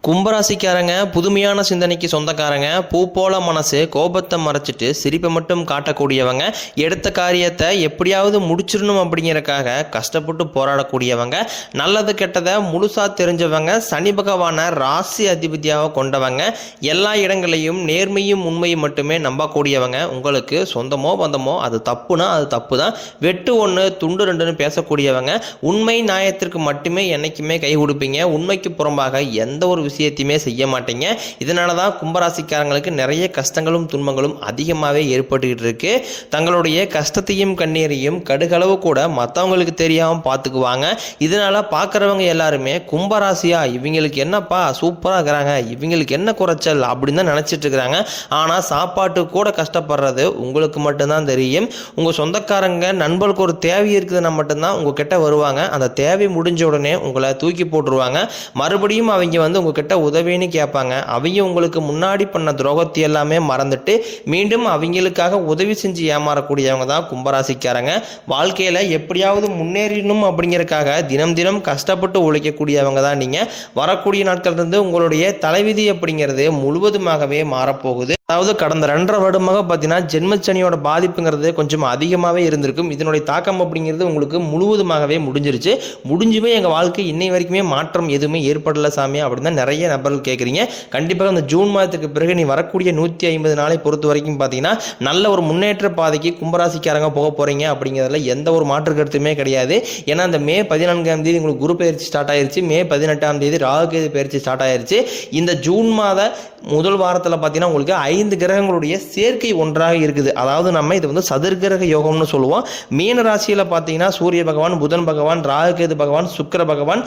கும்பராசிக்காரங்க புதுமையான சிந்தனைக்கு சொந்தக்காரங்க, பூ போல மனசு, கோபத்தை மறைச்சிட்டு சிரிப்பை மட்டும் காட்டக்கூடியவங்க, எடுத்த காரியத்தை எப்படியாவது முடிச்சிடணும் அப்படிங்கிறக்காக கஷ்டப்பட்டு போராடக்கூடியவங்க, நல்லது கெட்டதை முழுசா தெரிஞ்சவங்க, சனி பகவான ராசி அதிபதியாக கொண்டவங்க, எல்லா இடங்களையும் நேர்மையும் உண்மையும் மட்டுமே நம்பக்கூடியவங்க, உங்களுக்கு சொந்தமோ பந்தமோ அது தப்புனா அது தப்பு தான், வெட்டு ஒன்று துண்டு ரெண்டுன்னு பேசக்கூடியவங்க, உண்மை நியாயத்திற்கு மட்டுமே என்னைக்குமே கை கொடுப்பீங்க, உண்மைக்கு புறம்பாக எந்த ஒரு விஷயத்தையுமே செய்ய மாட்டீங்க. இதனால தான் கும்பராசிக்காரங்களுக்கு நிறைய கஷ்டங்களும் துன்பங்களும் அதிகமாகவே ஏற்பட்டுக்கிட்டு இருக்கு. தங்களுடைய கஷ்டத்தையும் கண்ணீரையும் கடுகளவு கூட மற்றவங்களுக்கு தெரியாமல் பார்த்துக்குவாங்க. இதனால பார்க்குறவங்க எல்லாருமே கும்பராசியா இவங்களுக்கு என்னப்பா சூப்பராக இருக்கிறாங்க, இவங்களுக்கு என்ன குறைச்சல் அப்படின்னு தான் நினச்சிட்டு இருக்கிறாங்க. ஆனால் சாப்பாட்டு கூட கஷ்டப்படுறது உங்களுக்கு மட்டும்தான் தெரியும். உங்கள் சொந்தக்காரங்க நண்பர்களுக்கு ஒரு தேவை இருக்குதுன்னா மட்டும்தான் உங்ககிட்ட வருவாங்க. அந்த தேவை முடிஞ்ச உடனே உங்களை தூக்கி போட்டுருவாங்க. மறுபடியும் அவங்க உங்ககிட்ட உதவின்னு கேட்பாங்க. அவங்க உங்களுக்கு முன்னாடி பண்ண துரோகத்தை எல்லாமே மறந்துட்டு மீண்டும் அவங்களுக்காக உதவி செஞ்சு ஏமாறக்கூடியவங்க தான் கும்பராசிக்காரங்க. வாழ்க்கையில எப்படியாவது முன்னேறணும் அப்படிங்கறதுக்காக தினம் தினம் கஷ்டப்பட்டு உழைக்கக்கூடியவங்க தான் நீங்க. வரக்கூடிய நாட்கள் இருந்து உங்களுடைய தலைவிதி அப்படிங்கிறது முழுவதுமாகவே மாறப்போகுது. அதாவது கடந்த 2.5 வருடமாக பார்த்தீங்கன்னா ஜென்மச்சனியோட பாதிப்புங்கிறது கொஞ்சம் அதிகமாகவே இருந்திருக்கும். இதனுடைய தாக்கம் அப்படிங்கிறது உங்களுக்கு முழுவதுமாகவே முடிஞ்சிருச்சு. முடிஞ்சுமே எங்கள் வாழ்க்கை இன்னை வரைக்குமே மாற்றம் எதுவுமே ஏற்படலை சாமி அப்படின்னு தான் நிறைய நபர்கள் கேட்குறீங்க. கண்டிப்பாக அந்த ஜூன் மாதத்துக்கு பிறகு நீ வரக்கூடிய 150 நாளை பொறுத்த வரைக்கும் பார்த்தீங்கன்னா நல்ல ஒரு முன்னேற்ற பாதைக்கு கும்பராசிக்காரங்க போக போகிறீங்க அப்படிங்கிறதுல எந்த ஒரு மாற்று கருத்துமே கிடையாது. ஏன்னா அந்த மே 14ஆம் தேதி உங்களுக்கு குரு பயிற்சி ஸ்டார்ட் ஆயிருச்சு. மே 18ஆம் தேதி ராகுகேது பயிற்சி ஸ்டார்ட் ஆயிருச்சு. இந்த ஜூன் மாத முதல் வாரத்தில் பார்த்தீங்கன்னா உங்களுக்கு 5 கிரகங்களுடைய சேர்க்கை ஒன்றாக இருக்குது. அதாவது நம்ம இது சதுர்கிரக யோகம்னு சொல்லுவோம். மீன ராசியில் பார்த்தீங்கன்னா சூரிய பகவான், புதன் பகவான், ராகுகேது பகவான், சுக்கிர பகவான்,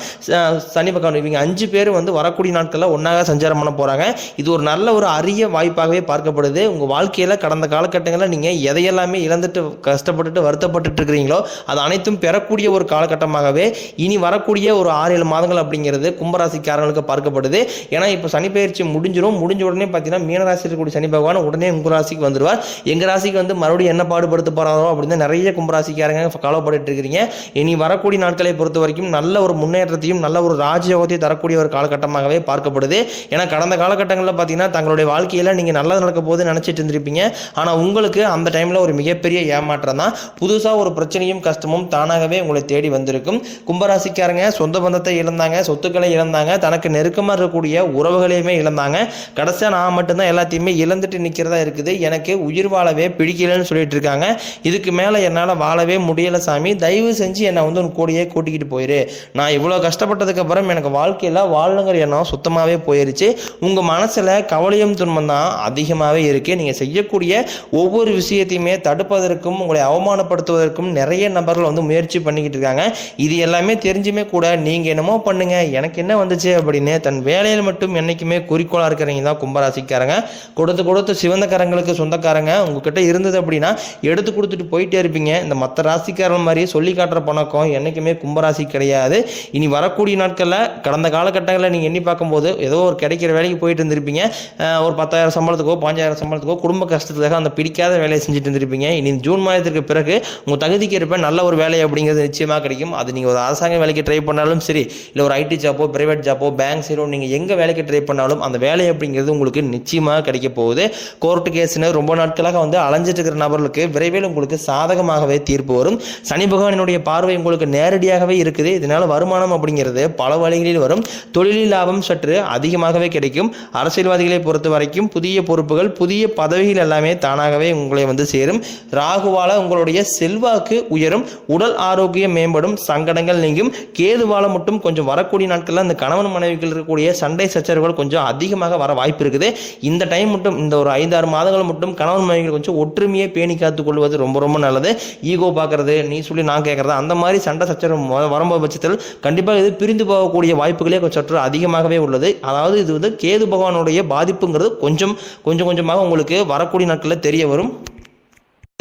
சனி பகவான் இவங்க 5 பேர் வரக்கூடிய நாட்களில் ஒன்றாக சஞ்சாரம் பண்ண போகிறாங்க. இது ஒரு நல்ல ஒரு அரிய வாய்ப்பாகவே பார்க்கப்படுது. உங்கள் வாழ்க்கையில் கடந்த காலகட்டங்களில் நீங்கள் எதையெல்லாமே இழந்துட்டு கஷ்டப்பட்டுட்டு வருத்தப்பட்டு இருக்கிறீங்களோ அது அனைத்தும் பெறக்கூடிய ஒரு காலகட்டமாகவே இனி வரக்கூடிய ஒரு 6-7 மாதங்கள் அப்படிங்கிறது கும்பராசிக்காரங்களுக்கு பார்க்கப்படுது. ஏன்னா இப்போ சனி பயிற்சி முடிஞ்ச உடனே பார்த்தீங்கன்னா மீனராசியில் இருக்கக்கூடிய சனி பகவான் உடனே உங்கள் ராசிக்கு வந்துடுவார். எங்கள் ராசிக்கு மறுபடியும் என்ன பாடுபடுத்த போகிறாரோ அப்படின்னு நிறைய கும்பராசிக்காரங்க கவலைப்பட்டு இருக்கிறீங்க. இனி வரக்கூடிய நாட்களை பொறுத்த வரைக்கும் நல்ல ஒரு முன்னேற்றத்தையும் நல்ல ஒரு ராஜயோகத்தையும் தரக்கூடிய ஒரு காலகட்டமாகவே பார்க்கப்படுது. ஏன்னா கடந்த காலகட்டங்களில் பார்த்தீங்கன்னா தங்களுடைய வாழ்க்கையில் நீங்கள் நல்லது நடக்க போது நினச்சிட்டு இருந்திருப்பீங்க. ஆனால் உங்களுக்கு அந்த டைமில் ஒரு மிகப்பெரிய ஏமாற்றம் தான். புதுசாக ஒரு பிரச்சனையும் கஷ்டமும் தானாகவே உங்களை தேடி வந்திருக்கும். கும்பராசிக்காரங்க சொந்த பந்தத்தை இழந்தாங்க, சொத்துக்களை இழந்தாங்க, தனக்கு நெருக்கமாக இருக்கக்கூடிய உறவுகளையுமே இழந்தாங்க. கடைசியாக நான் மட்டும்தான் எல்லாத்தையுமே இழந்துட்டு நிற்கிறதா இருக்குது, எனக்கு உயிர் வாழவே பிடிக்கலன்னு சொல்லிட்டு இருக்காங்க. இதுக்கு மேலே என்னால் வாழவே முடியலை சாமி, தயவு செஞ்சு என்னை உன் கூடையே கூட்டிக்கிட்டு போயிரு. நான் இவ்வளோ கஷ்டப்பட்டதுக்கு அப்புறம் எனக்கு வாழ்க்கையில் வாழணுங்கிற எண்ணம் சுத்தமாகவே போயிருச்சு. உங்கள் மனசில் கவலையும் துன்பம் தான் அதிகமாகவே இருக்குது. நீங்கள் செய்யக்கூடிய ஒவ்வொரு விஷயத்தையுமே தடுப்பதற்கும் உங்களை அவமானப்படுத்துவதற்கும் நிறைய நபர்கள் முயற்சி பண்ணிக்கிட்டு இருக்காங்க. இது எல்லாமே தெரிஞ்சுமே கூட நீங்கள் என்னமோ பண்ணுங்க எனக்கு என்ன வந்துச்சு அப்படின்னு தன் வேலையில் மட்டும் என்னைக்குமே குறிக்கோளாக இருக்கிறீங்க தான் கும்பராசிக்காரங்க. கொடுத்து சிவந்த கரங்களுக்கு சொந்தக்காரங்க உங்ககிட்ட இருந்தது அப்படின்னா எடுத்து கொடுத்துட்டு போயிட்டே இருப்பீங்க. இந்த மற்ற ராசிக்காரன் மாதிரி சொல்லி காட்டுற பணக்கம் என்னைக்குமே கும்பராசி கிடையாது. இனி வரக்கூடிய நாட்களில் கடந்த காலகட்டங்களில் நீங்கள் எண்ணி பார்க்கும்போது ஏதோ ஒரு கிடைக்கிற வேலைக்கு போயிட்டு இருந்திருப்பீங்க. ஒரு 10,000 சம்பளத்துக்கோ 5,000 சம்பளத்துக்கோ குடும்ப கஷ்டத்துக்காக அந்த பிடிக்காத வேலையை செஞ்சுட்டு இருந்திருப்பீங்க. இனி ஜூன் மாதத்திற்கு பிறகு உங்கள் தகுதிக்கு இருப்ப நல்ல ஒரு வேலை அப்படிங்கிறது நிச்சயமாக கிடைக்கும். அது நீங்கள் ஒரு அரசாங்க வேலைக்கு ட்ரை பண்ணாலும் சரி, இல்லை ஒரு ஐடி ஜாப்போ பிரைவேட் ஜாப்போ பேங்க் சைடோ நீங்கள் எங்கே வேலைக்கு ட்ரை பண்ணாலும் அந்த வேலை அப்படிங்கிறது உங்களுக்கு நிச்சயமாக கிடைக்க போகுது. கோர்ட்டு கேஸ்னு ரொம்ப நாட்களாக அலைஞ்சிட்டு இருக்கிற நபர்களுக்கு விரைவில் உங்களுக்கு சாதகமாகவே தீர்ப்பு வரும். சனி பகவானுடைய பார்வை உங்களுக்கு நேரடியாகவே இருக்குது. இதனால வருமானம் அப்படிங்கிறது பல வழிகளில் வரும். தொழிலில் லாபம் சற்று அதிகமாகவே கிடைக்கும். அரசியல்வாதிகளை பொறுத்த வரைக்கும் புதிய பொறுப்புகள் புதிய பதவிகள் எல்லாமே தானாகவே உங்களை சேரும். ராகுவால உங்களுடைய செல்வாக்கு உயரும், உடல் ஆரோக்கியம் மேம்படும், சங்கடங்கள் நீங்கும். கேதுவால மட்டும் கொஞ்சம் வரக்கூடிய நாட்களில் அந்த கணவன் மனைவிகள் இருக்கக்கூடிய சண்டை சச்சரவுகள் கொஞ்சம் அதிகமாக வர வாய்ப்பு இருக்குது. இந்த டைம் மட்டும் இந்த ஒரு 5-6 மாதங்கள் மட்டும் கணவன் மனைவிகள் கொஞ்சம் ஒற்றுமையை பேணி காத்துக் கொள்வது ரொம்ப ரொம்ப நல்லது. ஈகோ பார்க்கறது, நீ சொல்லி நான் கேட்கறது, அந்த மாதிரி சண்டை சச்சரவு வரும்போது பட்சத்தில் கண்டிப்பாக இது பிரிந்து போகக்கூடிய வாய்ப்புகளே சற்று அதிகமாகவே உள்ளது. அதாவது இது கேது பகவானுடைய பாதிப்புங்கிறது கொஞ்சமாக உங்களுக்கு வரக்கூடிய நாட்களில் தெரிய வரும்.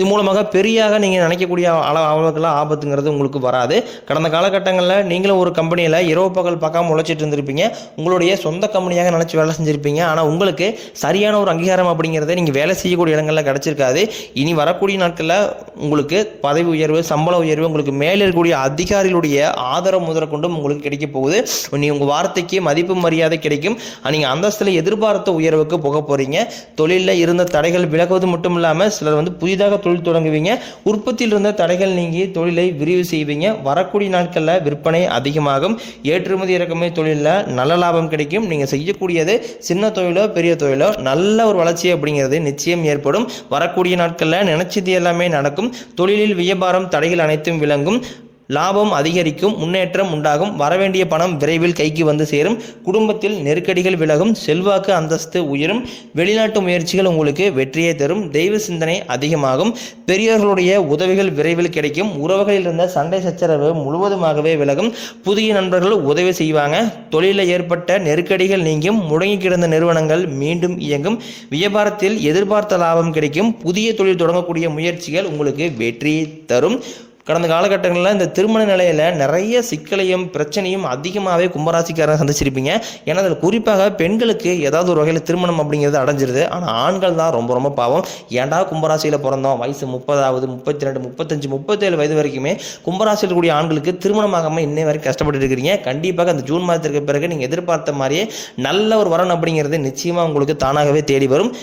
இது மூலமாக பெரியாக நீங்கள் நினைக்கக்கூடிய அளவுக்கெல்லாம் ஆபத்துங்கிறது உங்களுக்கு வராது. கடந்த காலகட்டங்களில் நீங்களும் ஒரு கம்பெனியில் இரவு பகல் பார்க்காம உழைச்சிட்டு இருந்திருப்பீங்க. உங்களுடைய சொந்த கம்பெனியாக நினச்சி வேலை செஞ்சுருப்பீங்க. ஆனால் உங்களுக்கு சரியான ஒரு அங்கீகாரம் அப்படிங்கிறத நீங்கள் வேலை செய்யக்கூடிய இடங்களில் கிடச்சிருக்காது. இனி வரக்கூடிய நாட்களில் உங்களுக்கு பதவி உயர்வு, சம்பள உயர்வு, உங்களுக்கு மேலே இருக்கக்கூடிய அதிகாரிகளுடைய ஆதரவு முதல கொண்டும் உங்களுக்கு கிடைக்க போகுது. நீங்கள் உங்கள் வார்த்தைக்கு மதிப்பு மரியாதை கிடைக்கும். நீங்கள் அந்தஸ்தில் எதிர்பார்த்த உயர்வுக்கு போக போகிறீங்க. தொழிலில் இருந்த தடைகள் விலகுவது மட்டும் இல்லாமல் சிலர் புதிதாக தொழில் தொடங்குவீங்க. உற்பத்தியில் இருந்த தடைகள் நீங்கி தொழிலை விரிவு செய்வீங்க. வரக்கூடிய நாட்களில் விற்பனை அதிகமாகும். ஏற்றுமதி இறக்குமதி தொழிலில் நல்ல லாபம் கிடைக்கும். நீங்கள் செய்யக்கூடியது சின்ன தொழிலோ பெரிய தொழிலோ நல்ல ஒரு வளர்ச்சி அப்படிங்கிறது நிச்சயம் ஏற்படும். வரக்கூடிய நாட்களில் நினைச்சது எல்லாமே நடக்கும். தொழிலில் வியாபாரம் தடைகள் அனைத்தும் விளங்கும். லாபம் அதிகரிக்கும். முன்னேற்றம் உண்டாகும். வரவேண்டிய பணம் விரைவில் கைக்கு வந்து சேரும். குடும்பத்தில் நெருக்கடிகள் விலகும். செல்வாக்கு அந்தஸ்து உயரும். வெளிநாட்டு முயற்சிகள் உங்களுக்கு வெற்றியை தரும். தெய்வ சிந்தனை அதிகமாகும். பெரியவர்களுடைய உதவிகள் விரைவில் கிடைக்கும். உறவுகளில் இருந்த சண்டை சச்சரவு முழுவதுமாகவே விலகும். புதிய நண்பர்கள் உதவி செய்வாங்க. தொழிலில் ஏற்பட்ட நெருக்கடிகள் நீங்கும். முடங்கி கிடந்த நிறுவனங்கள் மீண்டும் இயங்கும். வியாபாரத்தில் எதிர்பார்த்த லாபம் கிடைக்கும். புதிய தொழில் தொடங்கக்கூடிய முயற்சிகள் உங்களுக்கு வெற்றியை தரும். கடந்த காலகட்டங்களில் இந்த திருமண நிலையில் நிறைய சிக்கலையும் பிரச்சனையும் அதிகமாகவே கும்பராசிக்காரங்க சந்திச்சிருப்பீங்க. ஏன்னா அதில் குறிப்பாக பெண்களுக்கு ஏதாவது ஒரு வகையில் திருமணம் அப்படிங்கிறது அடைஞ்சிருது. ஆனால் ஆண்கள் தான் ரொம்ப ரொம்ப பாவம். ஏன்டா கும்பராசியில் பிறந்தோம், வயசு 30, 32, 35, 37 வயது வரைக்குமே கும்பராசியில் கூடிய ஆண்களுக்கு திருமணமாகாமல் இன்னை வரைக்கும் கஷ்டப்பட்டு இருக்கிறீங்க. கண்டிப்பாக அந்த ஜூன் மாதத்திற்கு பிறகு நீங்கள் எதிர்பார்த்த மாதிரியே நல்ல ஒரு வரன் அப்படிங்கிறது நிச்சயமாக உங்களுக்கு தானாகவே தேடி வரும்.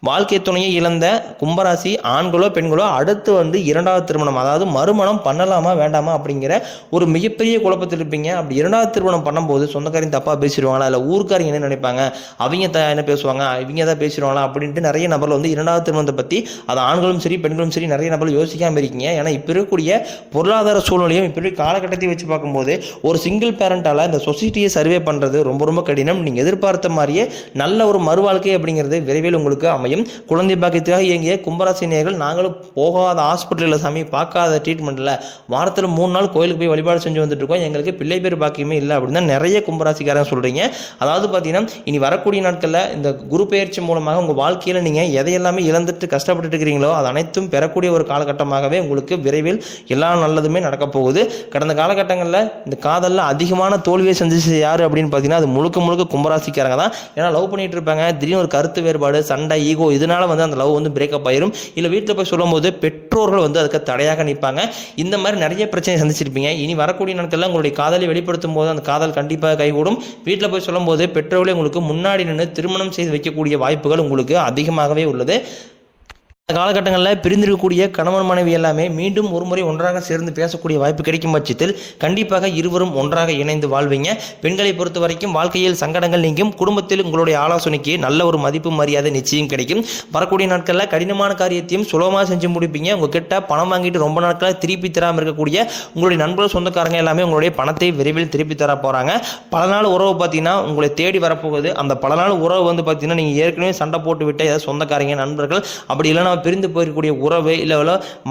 வாழ்க்கை துணையை இழந்த கும்பராசி ஆண்களோ பெண்களோ அடுத்து இரண்டாவது திருமணம், அதாவது மறுமணம் பண்ணலாமா வேண்டாமா அப்படிங்கிற ஒரு மிகப்பெரிய குழப்பத்தில் இருப்பீங்க. அப்படி இரண்டாவது திருமணம் பண்ணும்போது சொந்தக்காரையும் தப்பாக பேசிடுவாங்களா, இல்லை ஊருக்காரங்க என்ன நினைப்பாங்க, அவங்க என்ன பேசுவாங்க, இவங்க தான் பேசிடுவாங்களா அப்படின்ட்டு நிறைய நபர்கள் இரண்டாவது திருமணத்தை பற்றி அது ஆண்களும் சரி பெண்களும் சரி நிறைய நபர்கள் யோசிக்காமல் இருக்கீங்க. ஏன்னா இப்போ இருக்கக்கூடிய பொருளாதார சூழ்நிலையும் இப்போ காலகட்டத்தை வச்சு பார்க்கும்போது ஒரு சிங்கிள் பேரண்டால் இந்த சொசைட்டியை சர்வே பண்ணுறது ரொம்ப ரொம்ப கடினம். நீங்கள் எதிர்பார்த்த மாதிரியே நல்ல ஒரு மறுவாழ்க்கை அப்படிங்கிறது விரைவில் உங்களுக்கு அமையும். குழந்தை பாக்கியத்துக்காக இயங்கிய கும்பராசி நேயர்கள், நாங்களும் போகாத ஹாஸ்பிட்டலில் சாமி பார்க்காத ட்ரீட்மெண்ட்டில் வாரத்தில் 3 நாள் கோயிலுக்கு போய் வழிபாடு செஞ்சு வந்துட்டு இருக்கோம், எங்களுக்கு பிள்ளை பேர் பாக்கியமே இல்லை அப்படின்னு தான் நிறைய கும்பராசிக்காரங்க சொல்கிறீங்க. அதாவது பார்த்தீங்கன்னா இனி வரக்கூடிய நாட்களில் இந்த குரு பெயர்ச்சி மூலமாக உங்கள் வாழ்க்கையில் நீங்கள் எதையெல்லாமே இழந்துட்டு கஷ்டப்பட்டு இருக்கிறீங்களோ அது அனைத்தும் பெறக்கூடிய ஒரு காலகட்டமாகவே உங்களுக்கு விரைவில் எல்லா நல்லதுமே நடக்க போகுது. கடந்த காலகட்டங்களில் இந்த காதலில் அதிகமான தோல்வியை சந்திச்சு யார் அப்படின்னு பார்த்தீங்கன்னா அது முழுக்க முழுக்க கும்பராசிக்காரங்க தான். ஏன்னா லவ் பண்ணிட்டு இருப்பாங்க, திடீர்னு ஒரு கருத்து வேறுபாடு, சண்டை, ஈகோ, இதனால அந்த லவ் பிரேக்கப் ஆயிரும். இல்லை வீட்டில் போய் சொல்லும் போது பெற்றோர்கள் அதுக்கு தடையாக நிற்பாங்க. இந்த மாதிரி நிறைய பிரச்சனை சந்திச்சிருப்பீங்க. இனி வரக்கூடிய நாட்களில் உங்களுடைய காதலை வெளிப்படுத்தும் போது அந்த காதல் கண்டிப்பாக கைகூடும். வீட்டில் போய் சொல்லும் போது பெற்றோர்களே உங்களுக்கு முன்னாடி நின்று திருமணம் செய்து வைக்கக்கூடிய வாய்ப்புகள் உங்களுக்கு அதிகமாகவே உள்ளது. காலகட்டங்களில் பிரிந்திருக்கக்கூடிய கணவன் மனைவி எல்லாமே மீண்டும் ஒரு முறை ஒன்றாக சேர்ந்து பேசக்கூடிய வாய்ப்பு கிடைக்கும் பட்சத்தில் கண்டிப்பாக இருவரும் ஒன்றாக இணைந்து வாழ்வீங்க. பெண்களை பொறுத்த வரைக்கும் வாழ்க்கையில் சங்கடங்கள் நீங்கும். குடும்பத்தில் உங்களுடைய ஆலோசனைக்கு நல்ல ஒரு மதிப்பு மரியாதை நிச்சயம் கிடைக்கும். வரக்கூடிய நாட்களில் கடினமான காரியத்தையும் சுலபமாக செஞ்சு முடிப்பீங்க. உங்ககிட்ட பணம் வாங்கிட்டு ரொம்ப நாட்களாக திருப்பி தராமல் இருக்கக்கூடிய உங்களுடைய நண்பர்கள் சொந்தக்காரங்க எல்லாமே உங்களுடைய பணத்தை விரைவில் திருப்பி தர போகிறாங்க. பல நாள் உறவு பார்த்தீங்கன்னா உங்களை தேடி வரப்போகுது. அந்த பல நாள் உறவு பார்த்தீங்கன்னா நீங்கள் ஏற்கனவே சண்டை போட்டு விட்ட ஏதாவது சொந்தக்காரங்க நண்பர்கள் அப்படி இல்லைன்னா பிரிந்து போயிருக்கக்கூடிய உறவு இல்லை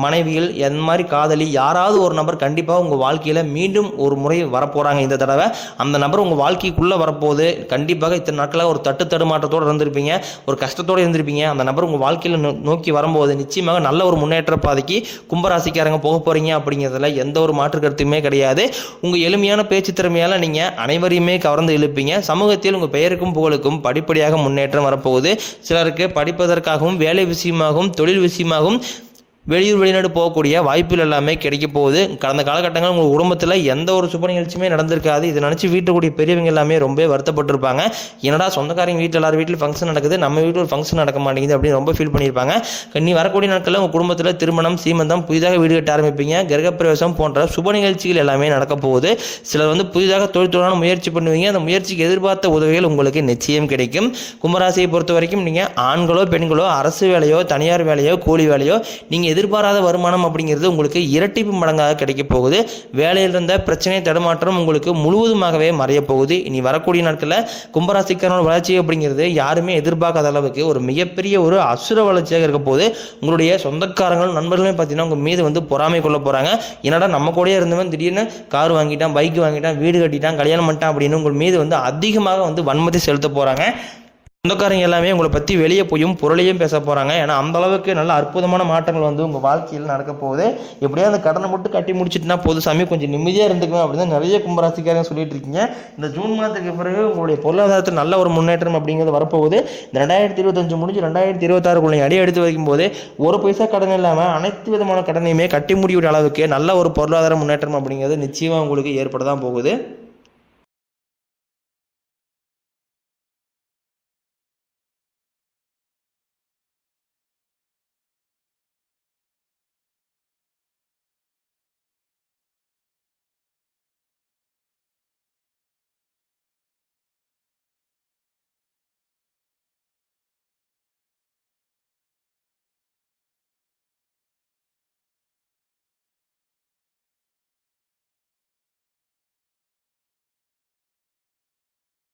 மனைவிகள் எந்த மாதிரி காதலி யாராவது ஒரு நபர் கண்டிப்பாக உங்கள் வாழ்க்கையில் மீண்டும் ஒரு முறை வரப்போகிறாங்க. இந்த தடவை அந்த நபர் உங்கள் வாழ்க்கைக்குள்ளே வரப்போகுது. கண்டிப்பாக இத்தனை நாட்களாக ஒரு தடுமாற்றத்தோடு இருந்திருப்பீங்க, ஒரு கஷ்டத்தோடு இருந்திருப்பீங்க. அந்த நபர் உங்கள் வாழ்க்கையில் நோக்கி வரும்போது நிச்சயமாக நல்ல ஒரு முன்னேற்ற பாதைக்கு கும்பராசிக்காரங்க போக போகிறீங்க அப்படிங்கிறதுல எந்த ஒரு மாற்று கருத்துமே கிடையாது. உங்கள் எளிமையான பேச்சு திறமையால் நீங்கள் அனைவரையுமே கவர்ந்து இழுப்பீங்க. சமூகத்தில் உங்கள் பெயருக்கும் புகழுக்கும் படிப்படியாக முன்னேற்றம் வரப்போகுது. சிலருக்கு படிப்பதற்காகவும் வேலை விஷயமாகவும் தொழில் விஷயமாகவும் வெளியூர் வெளிநாடு போகக்கூடிய வாய்ப்புகள் எல்லாமே கிடைக்க போகுது. கடந்த காலகட்டங்கள் உங்கள் குடும்பத்தில் எந்த ஒரு சுப நிகழ்ச்சியுமே நடந்திருக்காது. இதை நினச்சி வீட்டுக்கூடிய பெரியவங்க எல்லாமே ரொம்ப வருத்தப்பட்டிருப்பாங்க. என்னடா சொந்தக்காரங்க வீட்டில் எல்லாரும் வீட்டில் ஃபங்க்ஷன் நடக்குது, நம்ம வீட்டில் ஒரு ஃபங்க்ஷன் நடக்க மாட்டேங்குது அப்படின்னு ரொம்ப ஃபீல் பண்ணியிருப்பாங்க. நீ வரக்கூடிய நாட்களில் உங்கள் குடும்பத்தில் திருமணம், சீமந்தம், புதிதாக வீடு கட்ட ஆரம்பிப்பீங்க. கிரகப்பிரவேசம் போன்ற சுப நிகழ்ச்சிகள் எல்லாமே நடக்க போகுது. சிலர் புதிதாக தொழில்துறையான முயற்சி பண்ணுவீங்க. அந்த முயற்சிக்கு எதிர்பார்த்த உதவிகள் உங்களுக்கு நிச்சயம் கிடைக்கும். கும்பராசியை பொறுத்த வரைக்கும் நீங்கள் ஆண்களோ பெண்களோ அரசு வேலையோ தனியார் வேலையோ கூலி வேலையோ நீங்கள் எதிர்பாராத வருமானம் அப்படிங்கிறது உங்களுக்கு இரட்டிப்பு மடங்காக கிடைக்க போகுது. வேலையில் இருந்த பிரச்சனை தடுமாற்றம் உங்களுக்கு முழுவதுமாகவே மறைய போகுது. இனி வரக்கூடிய நாட்களில் கும்பராசிக்கான வளர்ச்சி அப்படிங்கிறது யாருமே எதிர்பார்க்காத அளவுக்கு ஒரு மிகப்பெரிய ஒரு அசுர வளர்ச்சியாக இருக்க போது. உங்களுடைய சொந்தக்காரங்களும் நண்பர்களுமே பார்த்தீங்கன்னா உங்கள் மீது பொறாமை கொள்ள போகிறாங்க. என்னடா நம்ம கூட இருந்தவன் திடீர்னு கார் வாங்கிட்டான், பைக் வாங்கிட்டான், வீடு கட்டிட்டான், கல்யாணம் பண்ணிட்டான் அப்படின்னு உங்கள் மீது அதிகமாக வன்மத்தை செலுத்த போகிறாங்க. சொந்தக்காரங்க எல்லாமே உங்களை பற்றி வெளியே போயும் பொருளையும் பேச போகிறாங்க. ஏன்னா அந்த அளவுக்கு நல்ல அற்புதமான மாற்றங்கள் வந்து உங்கள் வாழ்க்கையில் நடக்க போகுது. எப்படியா அந்த கடனை மட்டும் கட்டி முடிச்சிட்டுனா போது சாமி, கொஞ்சம் நிம்மதியாக இருந்துக்குவேன் அப்படின்னு நிறைய கும்பராசிக்காரங்க சொல்லிட்டு இருக்கீங்க. இந்த ஜூன் மாதத்துக்கு பிறகு உங்களுடைய பொருளாதாரத்தில் நல்ல ஒரு முன்னேற்றம் அப்படிங்கிறது வரப்போகுது. இந்த 2025 முடிஞ்சு 2026 அடி எடுத்து வைக்கும் போது ஒரு பைசா கடன் இல்லாமல் அனைத்து விதமான கடனையுமே கட்டி முடிவுற அளவுக்கு நல்ல ஒரு பொருளாதார முன்னேற்றம் அப்படிங்கிறது நிச்சயமாக உங்களுக்கு ஏற்பட தான் போகுது.